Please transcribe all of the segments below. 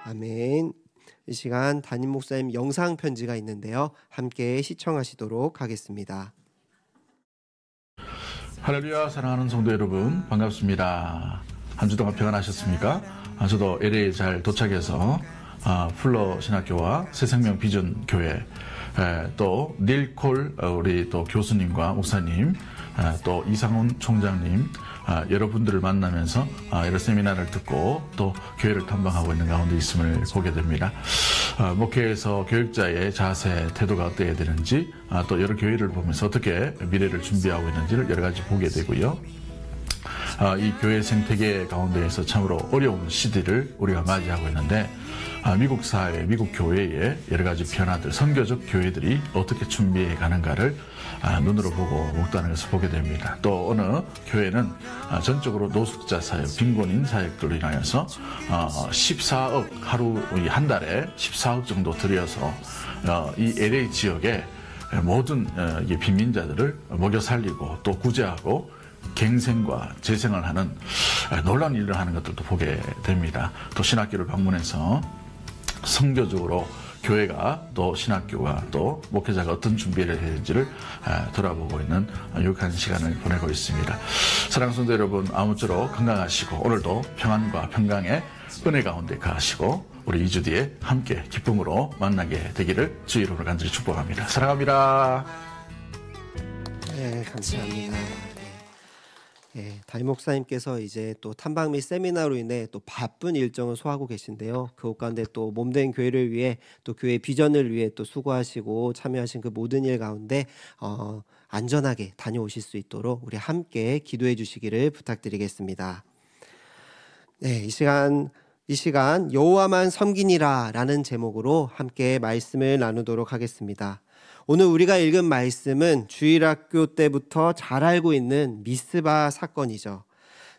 아멘. 이 시간 담임 목사님 영상 편지가 있는데요. 함께 시청하시도록 하겠습니다. 할렐루야, 사랑하는 성도 여러분, 반갑습니다. 한 주 동안 평안하셨습니까? 저도 LA 잘 도착해서 풀러 신학교와 새생명 비전 교회, 또 닐콜 우리 또 교수님과 목사님, 또 이상훈 총장님, 여러분들을 만나면서 여러 세미나를 듣고 또 교회를 탐방하고 있는 가운데 있음을 보게 됩니다. 목회에서 교육자의 자세, 태도가 어때야 되는지, 또 여러 교회를 보면서 어떻게 미래를 준비하고 있는지를 여러 가지 보게 되고요. 이 교회 생태계 가운데에서 참으로 어려운 시대를 우리가 맞이하고 있는데, 미국 사회, 미국 교회의 여러 가지 변화들, 선교적 교회들이 어떻게 준비해 가는가를 눈으로 보고 목도하는 것을 보게 됩니다. 또 어느 교회는 전적으로 노숙자 사역, 빈곤인 사역들로 인하여서 14억, 하루 한 달에 14억 정도 들여서 이 LA 지역의 모든 빈민자들을 먹여 살리고 또 구제하고 갱생과 재생을 하는 놀라운 일을 하는 것들도 보게 됩니다. 또 신학교를 방문해서 선교적으로 교회가 또 신학교가 또 목회자가 어떤 준비를 해야 되는지를 돌아보고 있는 유익한 시간을 보내고 있습니다. 사랑하는 성도 여러분, 아무쪼록 건강하시고 오늘도 평안과 평강의 은혜 가운데 가시고 우리 2주 뒤에 함께 기쁨으로 만나게 되기를 주 이름으로 간절히 축복합니다. 사랑합니다. 네, 감사합니다. 담임 목사님께서 이제 또 탐방 및 세미나로 인해 또 바쁜 일정을 소화하고 계신데요. 그 가운데 또 몸된 교회를 위해 또 교회 비전을 위해 또 수고하시고 참여하신 그 모든 일 가운데 안전하게 다녀오실 수 있도록 우리 함께 기도해 주시기를 부탁드리겠습니다. 네, 이 시간 여호와만 섬기니라 라는 제목으로 함께 말씀을 나누도록 하겠습니다. 오늘 우리가 읽은 말씀은 주일학교 때부터 잘 알고 있는 미스바 사건이죠.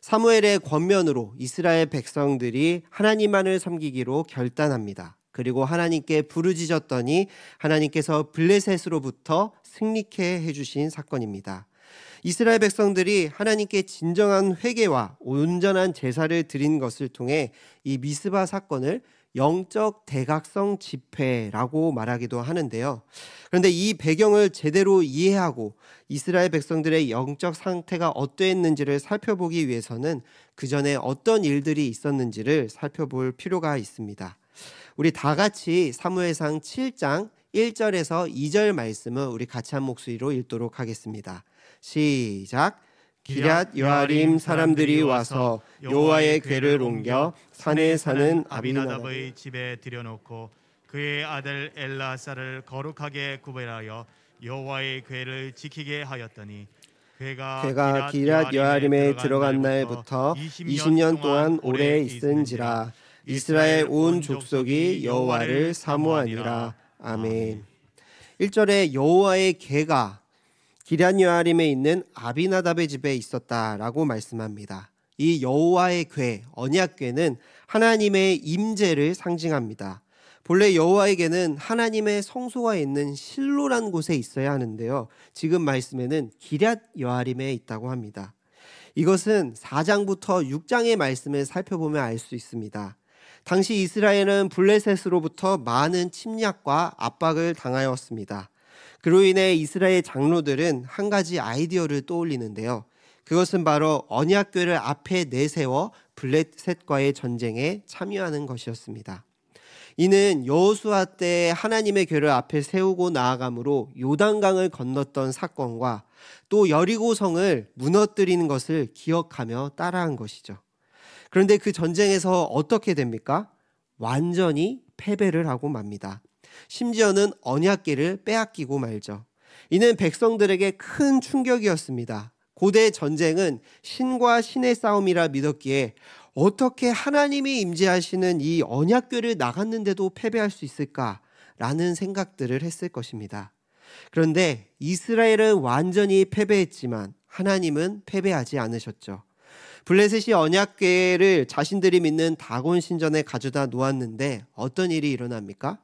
사무엘의 권면으로 이스라엘 백성들이 하나님만을 섬기기로 결단합니다. 그리고 하나님께 부르짖었더니 하나님께서 블레셋으로부터 승리케 해주신 사건입니다. 이스라엘 백성들이 하나님께 진정한 회개와 온전한 제사를 드린 것을 통해 이 미스바 사건을 영적 대각성 집회라고 말하기도 하는데요. 그런데 이 배경을 제대로 이해하고 이스라엘 백성들의 영적 상태가 어떠했는지를 살펴보기 위해서는 그 전에 어떤 일들이 있었는지를 살펴볼 필요가 있습니다. 우리 다 같이 사무엘상 7장 1절에서 2절 말씀을 우리 같이 한 목소리로 읽도록 하겠습니다. 시작. 기럇 여아림 사람들이 와서 여호와의 궤를 옮겨 산에 사는 아비나답의 집에 들여놓고 그의 아들 엘라사를 거룩하게 구별하여 여호와의 궤를 지키게 하였더니 궤가 기럇 여아림에 들어간 날부터 20년 동안 오래 있은지라. 이스라엘 온 족속이 여호와를 사모하니라. 아멘. 1절에 여호와의 궤가 기럇 여아림에 있는 아비나답의 집에 있었다라고 말씀합니다. 이 여호와의 궤, 언약궤는 하나님의 임재를 상징합니다. 본래 여호와의 궤는 하나님의 성소가 있는 실로란 곳에 있어야 하는데요. 지금 말씀에는 기럇 여아림에 있다고 합니다. 이것은 4장부터 6장의 말씀을 살펴보면 알 수 있습니다. 당시 이스라엘은 블레셋으로부터 많은 침략과 압박을 당하였습니다. 그로 인해 이스라엘 장로들은 한 가지 아이디어를 떠올리는데요. 그것은 바로 언약궤를 앞에 내세워 블레셋과의 전쟁에 참여하는 것이었습니다. 이는 여호수아 때 하나님의 궤를 앞에 세우고 나아감으로 요단강을 건넜던 사건과 또 여리고성을 무너뜨리는 것을 기억하며 따라한 것이죠. 그런데 그 전쟁에서 어떻게 됩니까? 완전히 패배를 하고 맙니다. 심지어는 언약궤를 빼앗기고 말죠. 이는 백성들에게 큰 충격이었습니다. 고대 전쟁은 신과 신의 싸움이라 믿었기에 어떻게 하나님이 임재하시는 이 언약궤를 나갔는데도 패배할 수 있을까라는 생각들을 했을 것입니다. 그런데 이스라엘은 완전히 패배했지만 하나님은 패배하지 않으셨죠. 블레셋이 언약궤를 자신들이 믿는 다곤 신전에 가져다 놓았는데 어떤 일이 일어납니까?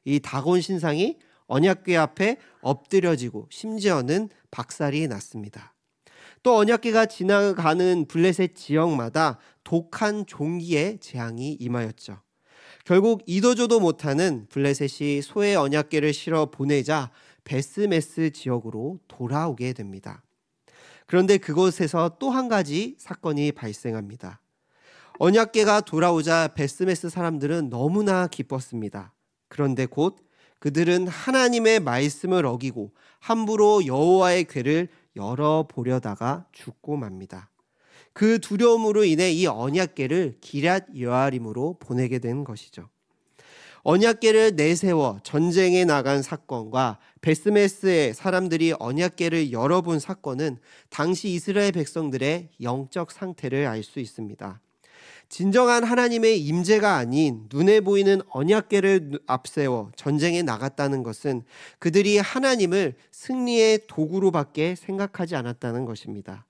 이 다곤 신상이 언약궤 앞에 엎드려지고 심지어는 박살이 났습니다. 또 언약궤가 지나가는 블레셋 지역마다 독한 종기의 재앙이 임하였죠. 결국 이도저도 못하는 블레셋이 소의 언약궤를 실어 보내자 베스메스 지역으로 돌아오게 됩니다. 그런데 그곳에서 또 한 가지 사건이 발생합니다. 언약궤가 돌아오자 베스메스 사람들은 너무나 기뻤습니다. 그런데 곧 그들은 하나님의 말씀을 어기고 함부로 여호와의 궤를 열어보려다가 죽고 맙니다. 그 두려움으로 인해 이 언약궤를 기럇 여아림으로 보내게 된 것이죠. 언약궤를 내세워 전쟁에 나간 사건과 베스메스의 사람들이 언약궤를 열어본 사건은 당시 이스라엘 백성들의 영적 상태를 알 수 있습니다. 진정한 하나님의 임재가 아닌 눈에 보이는 언약궤를 앞세워 전쟁에 나갔다는 것은 그들이 하나님을 승리의 도구로밖에 생각하지 않았다는 것입니다.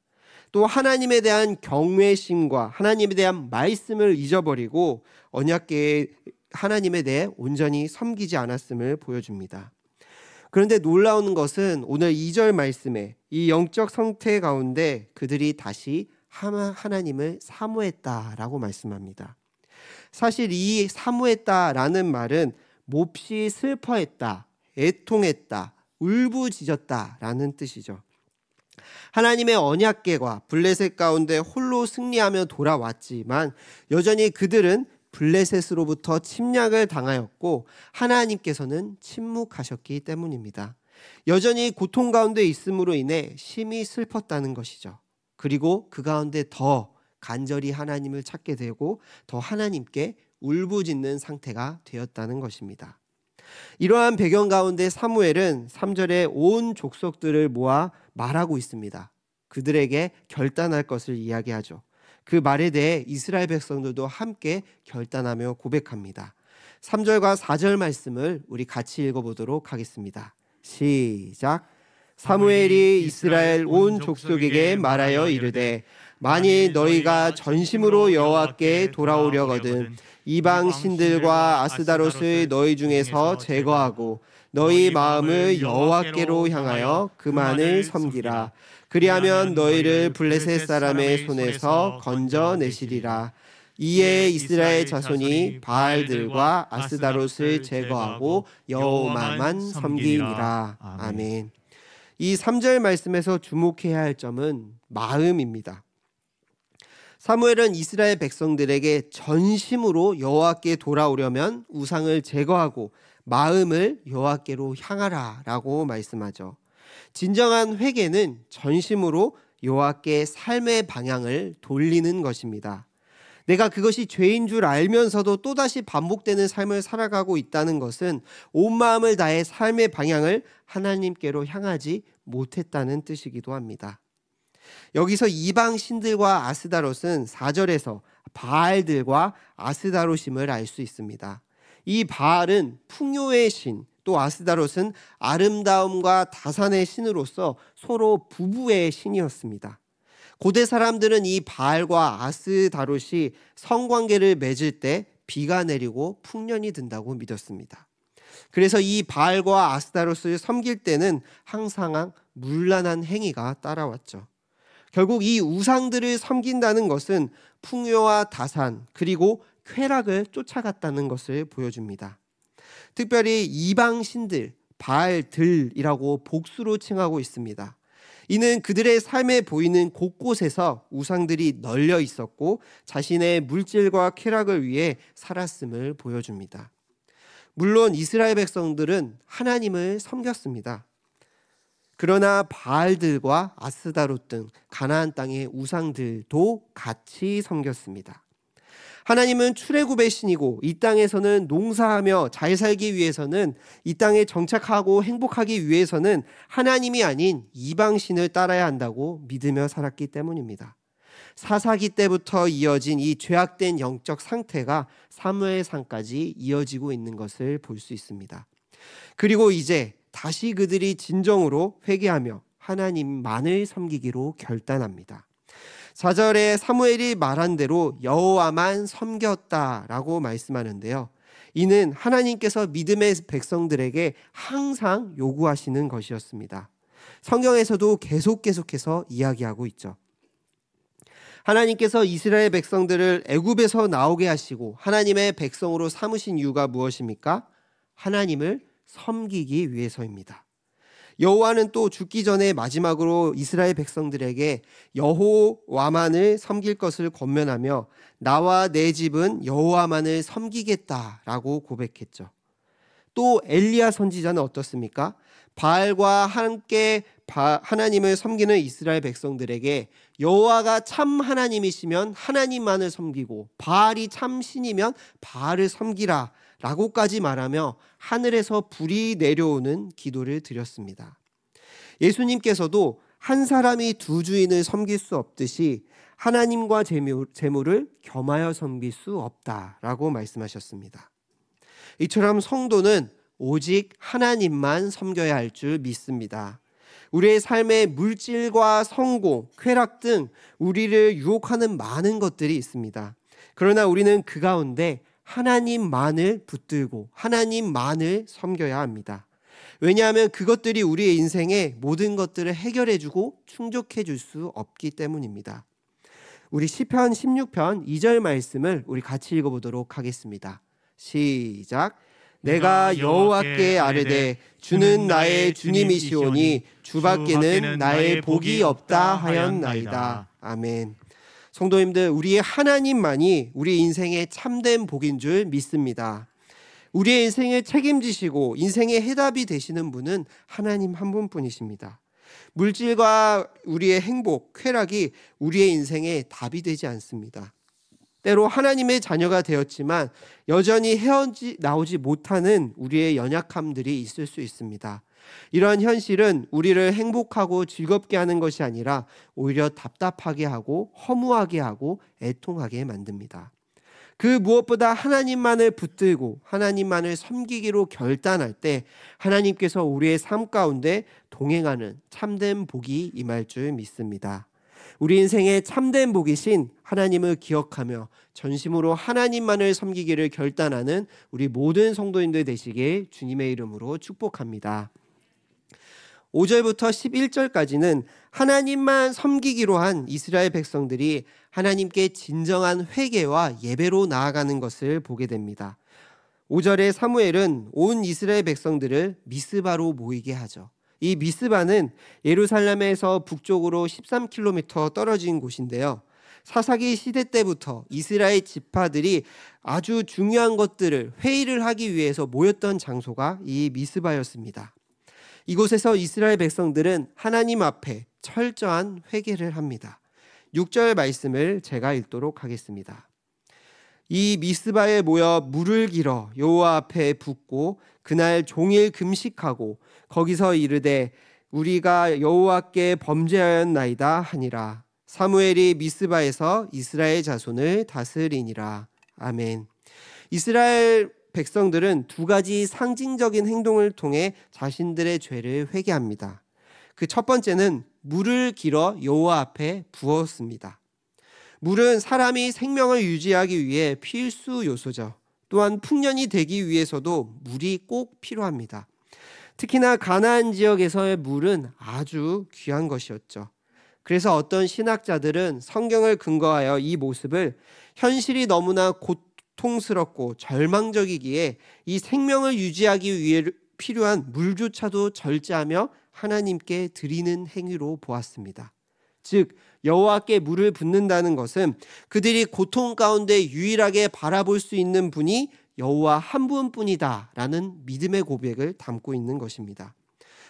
또 하나님에 대한 경외심과 하나님에 대한 말씀을 잊어버리고 언약궤의 하나님에 대해 온전히 섬기지 않았음을 보여줍니다. 그런데 놀라운 것은 오늘 2절 말씀에 이 영적 상태 가운데 그들이 다시 하나님을 사모했다라고 말씀합니다. 사실 이 사모했다라는 말은 몹시 슬퍼했다, 애통했다, 울부짖었다라는 뜻이죠. 하나님의 언약궤가 블레셋 가운데 홀로 승리하며 돌아왔지만 여전히 그들은 블레셋으로부터 침략을 당하였고 하나님께서는 침묵하셨기 때문입니다. 여전히 고통 가운데 있음으로 인해 심히 슬펐다는 것이죠. 그리고 그 가운데 더 간절히 하나님을 찾게 되고 더 하나님께 울부짖는 상태가 되었다는 것입니다. 이러한 배경 가운데 사무엘은 3절에 온 족속들을 모아 말하고 있습니다. 그들에게 결단할 것을 이야기하죠. 그 말에 대해 이스라엘 백성들도 함께 결단하며 고백합니다. 3절과 4절 말씀을 우리 같이 읽어보도록 하겠습니다. 시작. 사무엘이 이스라엘 온 족속에게 말하여 이르되 만일 너희가 전심으로 여호와께 돌아오려거든 이방 신들과 아스다롯을 너희 중에서 제거하고 너희 마음을 여호와께로 향하여 그만을 섬기라. 그리하면 너희를 블레셋 사람의 손에서 건져내시리라. 이에 이스라엘 자손이 바알들과 아스다롯을 제거하고 여호와만 섬기리라. 아멘. 이 3절 말씀에서 주목해야 할 점은 마음입니다. 사무엘은 이스라엘 백성들에게 전심으로 여호와께 돌아오려면 우상을 제거하고 마음을 여호와께로 향하라 라고 말씀하죠. 진정한 회개는 전심으로 여호와께 삶의 방향을 돌리는 것입니다. 내가 그것이 죄인 줄 알면서도 또다시 반복되는 삶을 살아가고 있다는 것은 온 마음을 다해 삶의 방향을 하나님께로 향하지 못했다는 뜻이기도 합니다. 여기서 이방 신들과 아스다롯은 4절에서 바알들과 아스다롯임을 알 수 있습니다. 이 바알은 풍요의 신, 또 아스다롯은 아름다움과 다산의 신으로서 서로 부부의 신이었습니다. 고대 사람들은 이 바알과 아스다롯이 성관계를 맺을 때 비가 내리고 풍년이 든다고 믿었습니다. 그래서 이 바알과 아스다롯을 섬길 때는 항상 문란한 행위가 따라왔죠. 결국 이 우상들을 섬긴다는 것은 풍요와 다산 그리고 쾌락을 쫓아갔다는 것을 보여줍니다. 특별히 이방 신들, 바알들이라고 복수로 칭하고 있습니다. 이는 그들의 삶에 보이는 곳곳에서 우상들이 널려 있었고 자신의 물질과 쾌락을 위해 살았음을 보여줍니다. 물론 이스라엘 백성들은 하나님을 섬겼습니다. 그러나 바알들과 아스다롯 등 가나안 땅의 우상들도 같이 섬겼습니다. 하나님은 출애굽의 신이고 이 땅에서는 농사하며 잘 살기 위해서는 이 땅에 정착하고 행복하기 위해서는 하나님이 아닌 이방신을 따라야 한다고 믿으며 살았기 때문입니다. 사사기 때부터 이어진 이 죄악된 영적 상태가 사무엘상까지 이어지고 있는 것을 볼 수 있습니다. 그리고 이제 다시 그들이 진정으로 회개하며 하나님만을 섬기기로 결단합니다. 4절에 사무엘이 말한 대로 여호와만 섬겼다라고 말씀하는데요. 이는 하나님께서 믿음의 백성들에게 항상 요구하시는 것이었습니다. 성경에서도 계속해서 이야기하고 있죠. 하나님께서 이스라엘 백성들을 애굽에서 나오게 하시고 하나님의 백성으로 삼으신 이유가 무엇입니까? 하나님을 섬기기 위해서입니다. 여호와는 또 죽기 전에 마지막으로 이스라엘 백성들에게 여호와만을 섬길 것을 권면하며 나와 내 집은 여호와만을 섬기겠다라고 고백했죠. 또 엘리야 선지자는 어떻습니까? 바알과 함께 하나님을 섬기는 이스라엘 백성들에게 여호와가 참 하나님이시면 하나님만을 섬기고 바알이 참 신이면 바알을 섬기라 라고까지 말하며 하늘에서 불이 내려오는 기도를 드렸습니다. 예수님께서도 한 사람이 두 주인을 섬길 수 없듯이 하나님과 재물을 겸하여 섬길 수 없다라고 말씀하셨습니다. 이처럼 성도는 오직 하나님만 섬겨야 할 줄 믿습니다. 우리의 삶에 물질과 성공, 쾌락 등 우리를 유혹하는 많은 것들이 있습니다. 그러나 우리는 그 가운데 하나님만을 붙들고 하나님만을 섬겨야 합니다. 왜냐하면 그것들이 우리의 인생의 모든 것들을 해결해주고 충족해줄 수 없기 때문입니다. 우리 시편 16편 2절 말씀을 우리 같이 읽어보도록 하겠습니다. 시작. 내가 여호와께 아뢰되 주는 나의 주님이시오니 주밖에는 나의 복이 없다 하였나이다. 아멘. 성도님들, 우리의 하나님만이 우리 인생의 참된 복인 줄 믿습니다. 우리의 인생을 책임지시고 인생의 해답이 되시는 분은 하나님 한 분뿐이십니다. 물질과 우리의 행복, 쾌락이 우리의 인생의 답이 되지 않습니다. 때로 하나님의 자녀가 되었지만 여전히 헤어나오지 못하는 우리의 연약함들이 있을 수 있습니다. 이러한 현실은 우리를 행복하고 즐겁게 하는 것이 아니라 오히려 답답하게 하고 허무하게 하고 애통하게 만듭니다. 그 무엇보다 하나님만을 붙들고 하나님만을 섬기기로 결단할 때 하나님께서 우리의 삶 가운데 동행하는 참된 복이 임할 줄 믿습니다. 우리 인생의 참된 복이신 하나님을 기억하며 전심으로 하나님만을 섬기기를 결단하는 우리 모든 성도인들 되시길 주님의 이름으로 축복합니다. 5절부터 11절까지는 하나님만 섬기기로 한 이스라엘 백성들이 하나님께 진정한 회개와 예배로 나아가는 것을 보게 됩니다. 5절에 사무엘은 온 이스라엘 백성들을 미스바로 모이게 하죠. 이 미스바는 예루살렘에서 북쪽으로 13km 떨어진 곳인데요. 사사기 시대 때부터 이스라엘 지파들이 아주 중요한 것들을 회의를 하기 위해서 모였던 장소가 이 미스바였습니다. 이곳에서 이스라엘 백성들은 하나님 앞에 철저한 회개를 합니다. 6절 말씀을 제가 읽도록 하겠습니다. 이 미스바에 모여 물을 길어 여호와 앞에 붓고 그날 종일 금식하고 거기서 이르되 우리가 여호와께 범죄하였나이다 하니라. 사무엘이 미스바에서 이스라엘 자손을 다스리니라. 아멘. 이스라엘 백성들은 두 가지 상징적인 행동을 통해 자신들의 죄를 회개합니다. 그 첫 번째는 물을 길어 여호와 앞에 부었습니다. 물은 사람이 생명을 유지하기 위해 필수 요소죠. 또한 풍년이 되기 위해서도 물이 꼭 필요합니다. 특히나 가나안 지역에서의 물은 아주 귀한 것이었죠. 그래서 어떤 신학자들은 성경을 근거하여 이 모습을 현실이 너무나 고통스럽고 절망적이기에 이 생명을 유지하기 위해 필요한 물조차도 절제하며 하나님께 드리는 행위로 보았습니다. 즉 여호와께 물을 붓는다는 것은 그들이 고통 가운데 유일하게 바라볼 수 있는 분이 여호와 한 분뿐이다 라는 믿음의 고백을 담고 있는 것입니다.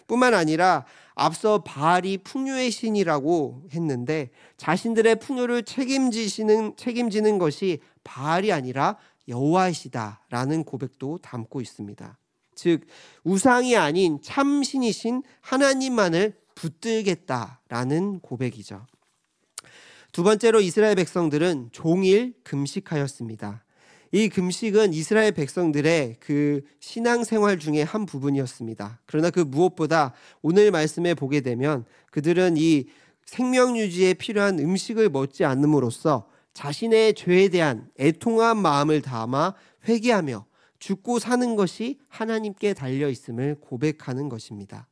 뿐만 아니라 앞서 바알이 풍요의 신이라고 했는데 자신들의 풍요를 책임지는 것이 바알이 아니라 여호와이시다 라는 고백도 담고 있습니다. 즉 우상이 아닌 참신이신 하나님만을 붙들겠다라는 고백이죠. 두 번째로 이스라엘 백성들은 종일 금식하였습니다. 이 금식은 이스라엘 백성들의 그 신앙생활 중에 한 부분이었습니다. 그러나 그 무엇보다 오늘 말씀에 보게 되면 그들은 이 생명 유지에 필요한 음식을 먹지 않음으로써 자신의 죄에 대한 애통한 마음을 담아 회개하며 죽고 사는 것이 하나님께 달려 있음을 고백하는 것입니다.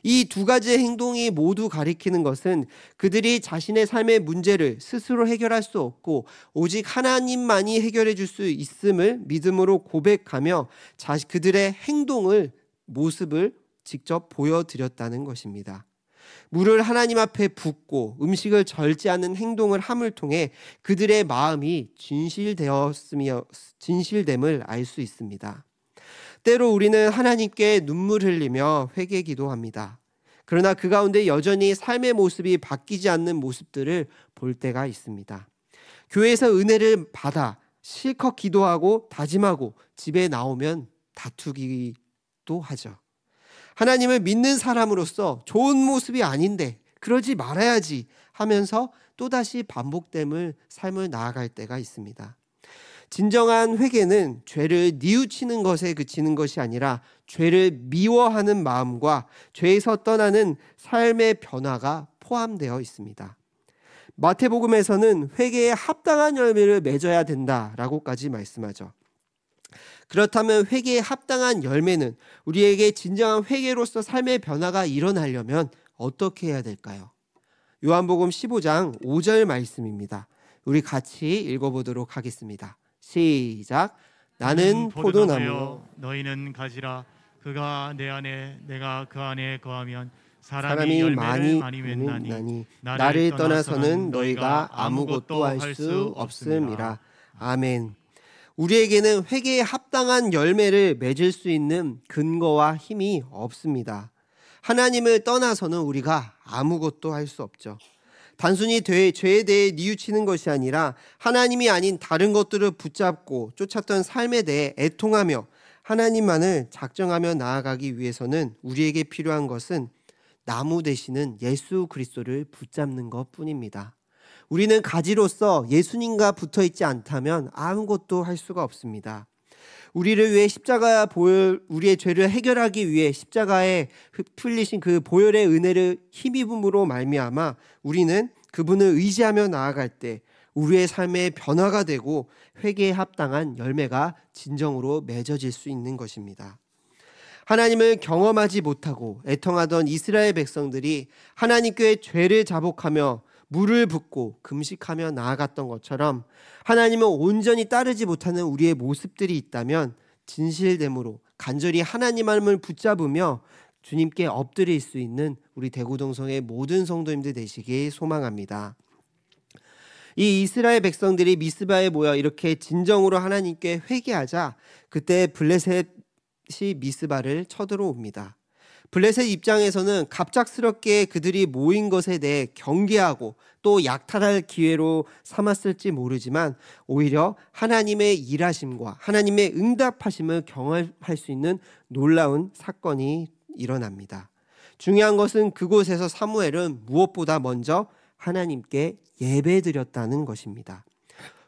이 두 가지의 행동이 모두 가리키는 것은 그들이 자신의 삶의 문제를 스스로 해결할 수 없고 오직 하나님만이 해결해 줄 수 있음을 믿음으로 고백하며 그들의 행동을, 모습을 직접 보여드렸다는 것입니다. 물을 하나님 앞에 붓고 음식을 절제하는 행동을 함을 통해 그들의 마음이 진실됨을 알 수 있습니다. 때로 우리는 하나님께 눈물 흘리며 회개 기도합니다. 그러나 그 가운데 여전히 삶의 모습이 바뀌지 않는 모습들을 볼 때가 있습니다. 교회에서 은혜를 받아 실컷 기도하고 다짐하고 집에 나오면 다투기도 하죠. 하나님을 믿는 사람으로서 좋은 모습이 아닌데 그러지 말아야지 하면서 또다시 반복됨을 삶을 나아갈 때가 있습니다. 진정한 회개는 죄를 뉘우치는 것에 그치는 것이 아니라 죄를 미워하는 마음과 죄에서 떠나는 삶의 변화가 포함되어 있습니다. 마태복음에서는 회개에 합당한 열매를 맺어야 된다라고까지 말씀하죠. 그렇다면 회개에 합당한 열매는 우리에게 진정한 회개로서 삶의 변화가 일어나려면 어떻게 해야 될까요? 요한복음 15장 5절 말씀입니다. 우리 같이 읽어보도록 하겠습니다. 시작. 나는 포도나무, 너희는 가지라. 그가 내 안에 내가 그 안에 거하면 사람이 열매를 많이 맺나니 맺나니 나를 떠나서는 너희가 아무것도 할 수 없음이라. 아멘. 우리에게는 회개에 합당한 열매를 맺을 수 있는 근거와 힘이 없습니다. 하나님을 떠나서는 우리가 아무것도 할 수 없죠. 단순히 죄에 대해 뉘우치는 것이 아니라 하나님이 아닌 다른 것들을 붙잡고 쫓았던 삶에 대해 애통하며 하나님만을 작정하며 나아가기 위해서는 우리에게 필요한 것은 나무 되시는 예수 그리스도를 붙잡는 것뿐입니다. 우리는 가지로서 예수님과 붙어있지 않다면 아무것도 할 수가 없습니다. 우리를 위해 우리의 죄를 해결하기 위해 십자가에 풀리신 그 보혈의 은혜를 힘입음으로 말미암아 우리는 그분을 의지하며 나아갈 때 우리의 삶의 변화가 되고 회개에 합당한 열매가 진정으로 맺어질 수 있는 것입니다. 하나님을 경험하지 못하고 애통하던 이스라엘 백성들이 하나님께 죄를 자복하며 물을 붓고 금식하며 나아갔던 것처럼 하나님을 온전히 따르지 못하는 우리의 모습들이 있다면 진실됨으로 간절히 하나님을 붙잡으며 주님께 엎드릴 수 있는 우리 대구동성의 모든 성도님들 되시길 소망합니다. 이 이스라엘 백성들이 미스바에 모여 이렇게 진정으로 하나님께 회개하자 그때 블레셋이 미스바를 쳐들어옵니다. 블레셋 입장에서는 갑작스럽게 그들이 모인 것에 대해 경계하고 또 약탈할 기회로 삼았을지 모르지만 오히려 하나님의 일하심과 하나님의 응답하심을 경험할 수 있는 놀라운 사건이 일어납니다. 중요한 것은 그곳에서 사무엘은 무엇보다 먼저 하나님께 예배드렸다는 것입니다.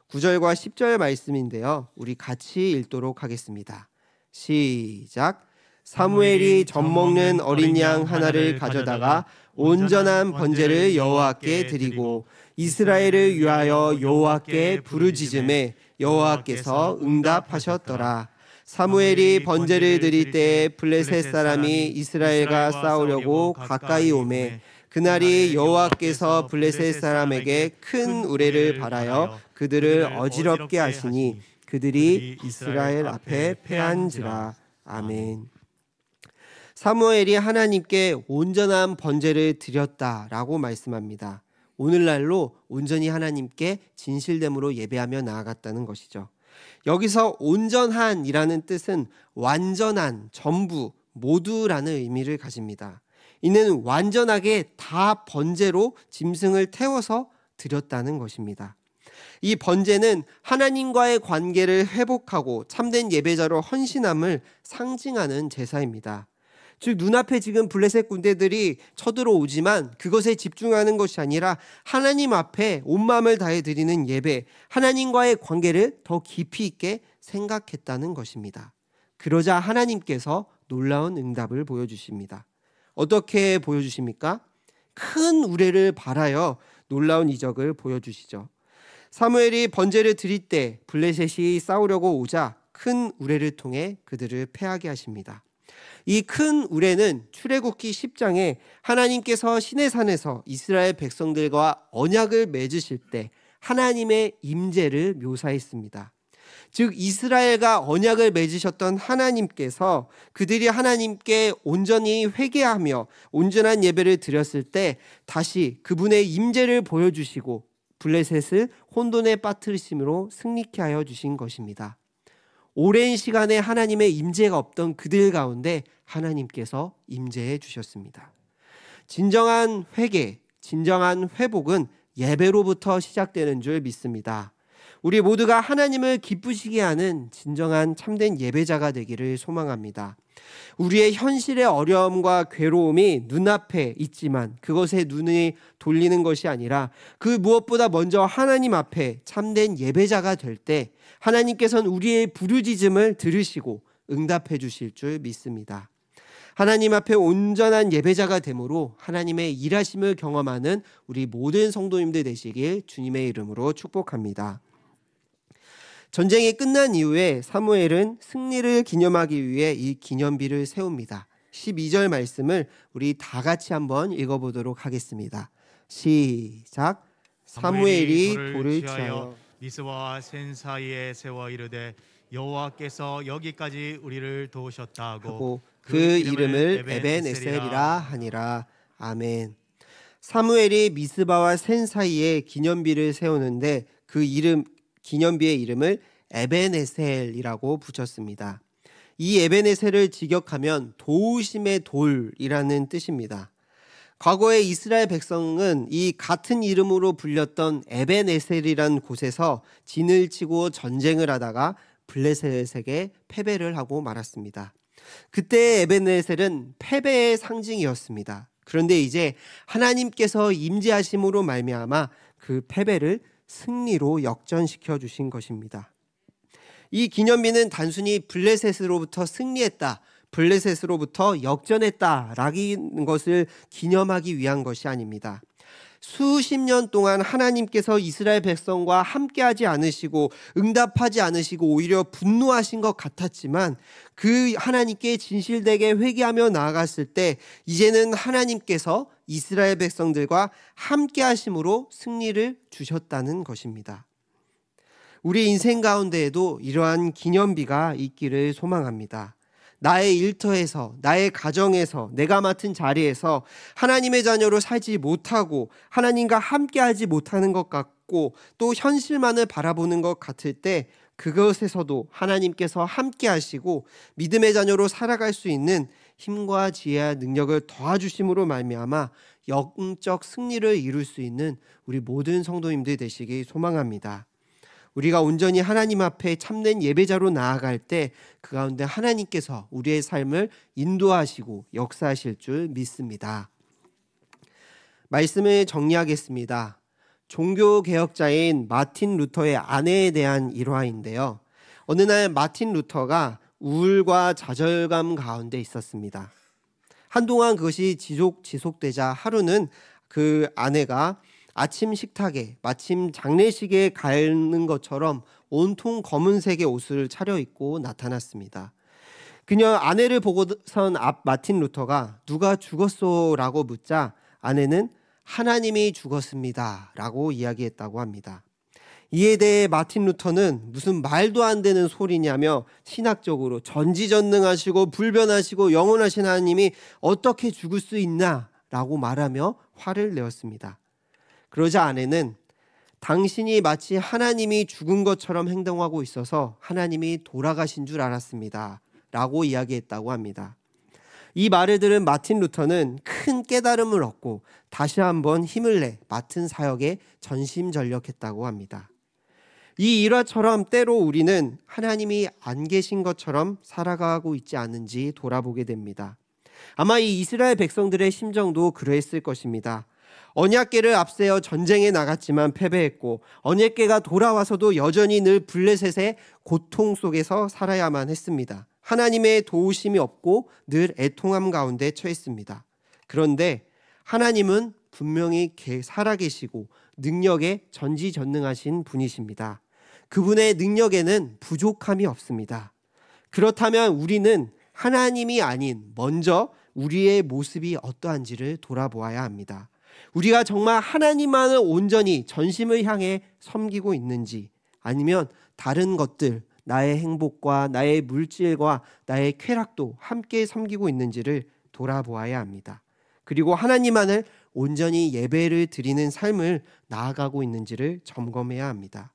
9절과 10절 말씀인데요. 우리 같이 읽도록 하겠습니다. 시작. 사무엘이 젖먹는 어린 양 하나를 가져다가 온전한 번제를 여호와께 드리고 이스라엘을 위하여 여호와께 부르짖음에 여호와께서 응답하셨더라. 사무엘이 번제를 드릴 때 블레셋 사람이 이스라엘과 싸우려고 가까이 오매 그날이 여호와께서 블레셋 사람에게 큰 우레를 발하여 그들을 어지럽게 하시니 그들이 이스라엘 앞에 패한지라. 아멘. 사무엘이 하나님께 온전한 번제를 드렸다라고 말씀합니다. 오늘날로 온전히 하나님께 진실됨으로 예배하며 나아갔다는 것이죠. 여기서 온전한이라는 뜻은 완전한, 전부, 모두라는 의미를 가집니다. 이는 완전하게 다 번제로 짐승을 태워서 드렸다는 것입니다. 이 번제는 하나님과의 관계를 회복하고 참된 예배자로 헌신함을 상징하는 제사입니다. 즉 눈앞에 지금 블레셋 군대들이 쳐들어오지만 그것에 집중하는 것이 아니라 하나님 앞에 온 마음을 다해 드리는 예배, 하나님과의 관계를 더 깊이 있게 생각했다는 것입니다. 그러자 하나님께서 놀라운 응답을 보여주십니다. 어떻게 보여주십니까? 큰 우레를 발하여 놀라운 이적을 보여주시죠. 사무엘이 번제를 드릴 때 블레셋이 싸우려고 오자 큰 우레를 통해 그들을 패하게 하십니다. 이 큰 우레는 출애굽기 10장에 하나님께서 시내산에서 이스라엘 백성들과 언약을 맺으실 때 하나님의 임재를 묘사했습니다. 즉 이스라엘과 언약을 맺으셨던 하나님께서 그들이 하나님께 온전히 회개하며 온전한 예배를 드렸을 때 다시 그분의 임재를 보여주시고 블레셋을 혼돈에 빠뜨리심으로 승리케 하여 주신 것입니다. 오랜 시간에 하나님의 임재가 없던 그들 가운데 하나님께서 임재해 주셨습니다. 진정한 회개, 진정한 회복은 예배로부터 시작되는 줄 믿습니다. 우리 모두가 하나님을 기쁘시게 하는 진정한 참된 예배자가 되기를 소망합니다. 우리의 현실의 어려움과 괴로움이 눈앞에 있지만 그것에 눈이 돌리는 것이 아니라 그 무엇보다 먼저 하나님 앞에 참된 예배자가 될 때 하나님께서는 우리의 부르짖음을 들으시고 응답해 주실 줄 믿습니다. 하나님 앞에 온전한 예배자가 되므로 하나님의 일하심을 경험하는 우리 모든 성도님들 되시길 주님의 이름으로 축복합니다. 전쟁이 끝난 이후에 사무엘은 승리를 기념하기 위해 이 기념비를 세웁니다. 12절 말씀을 우리 다 같이 한번 읽어보도록 하겠습니다. 시작. 사무엘이 돌을 취하여 미스와 센 사이에 세워 이르되 여호와께서 여기까지 우리를 도우셨다 하고 그 이름을 에벤에셀이라 하니라. 아멘. 사무엘이 미스바와 센 사이에 기념비를 세우는데 그 기념비의 이름을 에벤에셀이라고 붙였습니다. 이 에벤에셀을 직역하면 도우심의 돌이라는 뜻입니다. 과거에 이스라엘 백성은 이 같은 이름으로 불렸던 에벤에셀이라는 곳에서 진을 치고 전쟁을 하다가 블레셋에게 패배를 하고 말았습니다. 그때 에벤에셀은 패배의 상징이었습니다. 그런데 이제 하나님께서 임재하심으로 말미암아 그 패배를 승리로 역전시켜 주신 것입니다. 이 기념비는 단순히 블레셋으로부터 승리했다, 블레셋으로부터 역전했다라는 것을 기념하기 위한 것이 아닙니다. 수십 년 동안 하나님께서 이스라엘 백성과 함께하지 않으시고 응답하지 않으시고 오히려 분노하신 것 같았지만 그 하나님께 진실되게 회개하며 나아갔을 때 이제는 하나님께서 이스라엘 백성들과 함께하심으로 승리를 주셨다는 것입니다. 우리 인생 가운데에도 이러한 기념비가 있기를 소망합니다. 나의 일터에서, 나의 가정에서, 내가 맡은 자리에서 하나님의 자녀로 살지 못하고 하나님과 함께하지 못하는 것 같고 또 현실만을 바라보는 것 같을 때 그것에서도 하나님께서 함께하시고 믿음의 자녀로 살아갈 수 있는 힘과 지혜와 능력을 도와주심으로 말미암아 영적 승리를 이룰 수 있는 우리 모든 성도님들 되시기 소망합니다. 우리가 온전히 하나님 앞에 참된 예배자로 나아갈 때 그 가운데 하나님께서 우리의 삶을 인도하시고 역사하실 줄 믿습니다. 말씀을 정리하겠습니다. 종교개혁자인 마틴 루터의 아내에 대한 일화인데요. 어느 날 마틴 루터가 우울과 좌절감 가운데 있었습니다. 한동안 그것이 지속되자 하루는 그 아내가 아침 식탁에 마침 장례식에 가는 것처럼 온통 검은색의 옷을 차려입고 나타났습니다. 그녀 아내를 보고선 마틴 루터가 누가 죽었소? 라고 묻자 아내는 하나님이 죽었습니다 라고 이야기했다고 합니다. 이에 대해 마틴 루터는 무슨 말도 안 되는 소리냐며 신학적으로 전지전능하시고 불변하시고 영원하신 하나님이 어떻게 죽을 수 있나 라고 말하며 화를 내었습니다. 그러자 아내는 당신이 마치 하나님이 죽은 것처럼 행동하고 있어서 하나님이 돌아가신 줄 알았습니다 라고 이야기했다고 합니다. 이 말을 들은 마틴 루터는 큰 깨달음을 얻고 다시 한번 힘을 내 맡은 사역에 전심전력했다고 합니다. 이 일화처럼 때로 우리는 하나님이 안 계신 것처럼 살아가고 있지 않은지 돌아보게 됩니다. 아마 이 이스라엘 백성들의 심정도 그러했을 것입니다. 언약궤를 앞세워 전쟁에 나갔지만 패배했고 언약궤가 돌아와서도 여전히 늘 블레셋의 고통 속에서 살아야만 했습니다. 하나님의 도우심이 없고 늘 애통함 가운데 처했습니다. 그런데 하나님은 분명히 살아계시고 능력에 전지전능하신 분이십니다. 그분의 능력에는 부족함이 없습니다. 그렇다면 우리는 하나님이 아닌 먼저 우리의 모습이 어떠한지를 돌아보아야 합니다. 우리가 정말 하나님만을 온전히 전심을 향해 섬기고 있는지, 아니면 다른 것들, 나의 행복과 나의 물질과 나의 쾌락도 함께 섬기고 있는지를 돌아보아야 합니다. 그리고 하나님만을 온전히 예배를 드리는 삶을 나아가고 있는지를 점검해야 합니다.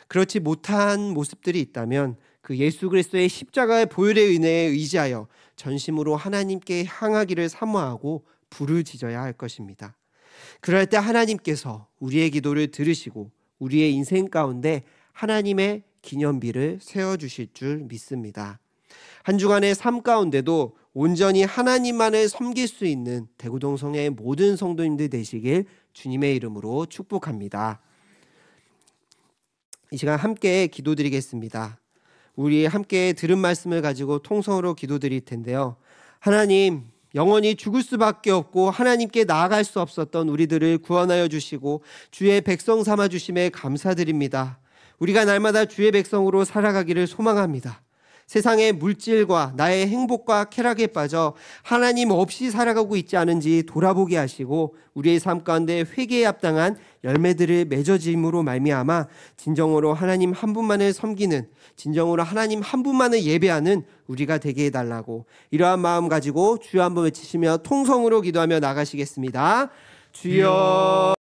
그렇지 못한 모습들이 있다면 그 예수 그리스도의 십자가의 보혈의 은혜에 의지하여 전심으로 하나님께 향하기를 사모하고 부르짖어야 할 것입니다. 그럴 때 하나님께서 우리의 기도를 들으시고 우리의 인생 가운데 하나님의 기념비를 세워주실 줄 믿습니다. 한 주간의 삶 가운데도 온전히 하나님만을 섬길 수 있는 대구동성의 모든 성도님들 되시길 주님의 이름으로 축복합니다. 이 시간 함께 기도드리겠습니다. 우리 함께 들은 말씀을 가지고 통성으로 기도드릴 텐데요. 하나님, 영원히 죽을 수밖에 없고 하나님께 나아갈 수 없었던 우리들을 구원하여 주시고 주의 백성 삼아 주심에 감사드립니다. 우리가 날마다 주의 백성으로 살아가기를 소망합니다. 세상의 물질과 나의 행복과 쾌락에 빠져 하나님 없이 살아가고 있지 않은지 돌아보게 하시고 우리의 삶 가운데 회개에 합당한 열매들을 맺어짐으로 말미암아 진정으로 하나님 한 분만을 섬기는, 진정으로 하나님 한 분만을 예배하는 우리가 되게 해달라고, 이러한 마음 가지고 주여 한번 외치시며 통성으로 기도하며 나가시겠습니다. 주여